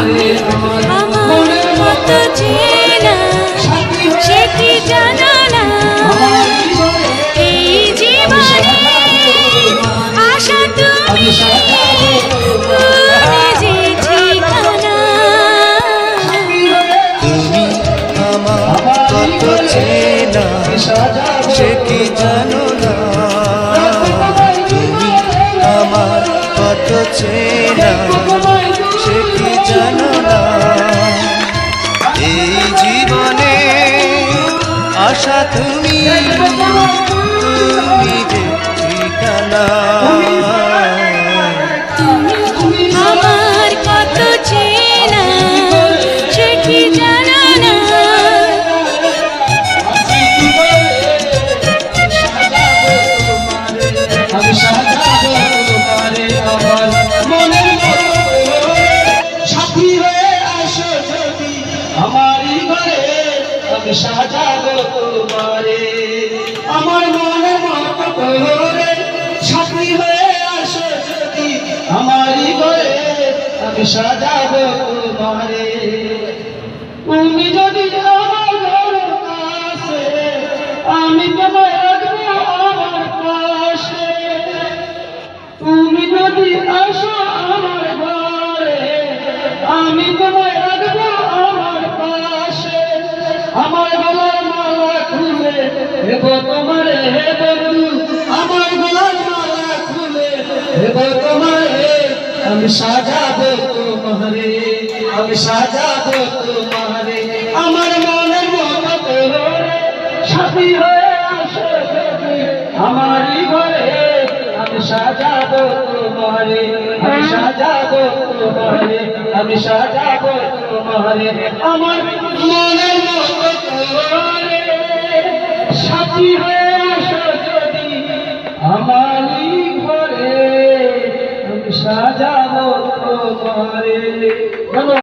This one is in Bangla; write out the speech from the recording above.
আমার মতো চেনা সে কি জানো না এই জীবনে আশা তুমি তুমি যে ঠিকানা তুমি আমার কত চেনা সে কি জানো না তুমি আমার কত চেনা সে কি জানো না এই জীবনে আশা তুমি তুমি যে ঠিকানা তুমি আমার কত চেনা সে কি জানো না আমি সাজাবো তোমারে আমার মনের মতো সাথী হয়ে আসো যদি আমারই ঘরে আমি সাজাবো তোমারে আমার মনের মতো করে সাথী হয়ে আসো যদি আমারই ঘরে আমি সাজাবো তোমারে তুমি যদি আমার ঘর কাছে আমি তোমায় রাখবো আমার পাশে তুমি যদি আসো আমার ঘরে আমি তোমায় রাখবো আমার পাশে আমার গলার মালা খুলে দেব তোমারে হে বন্ধু আমার গলার মালা খুলে দেব তোমারে আমি সাজাবো তোমারে আমি সাজাবো তোমারে আমার মনের মতো করে সাথী হয়ে আসো যদি আমারই ঘরে আমি সাজাবো তোমারে আমি সাজাবো তোমারে আমি সাজাবো তোমারে আমার মনের মতো করে সাথী হয়ে আসো যদি আমারই ঘরে আমি সাজাবো তোমারে।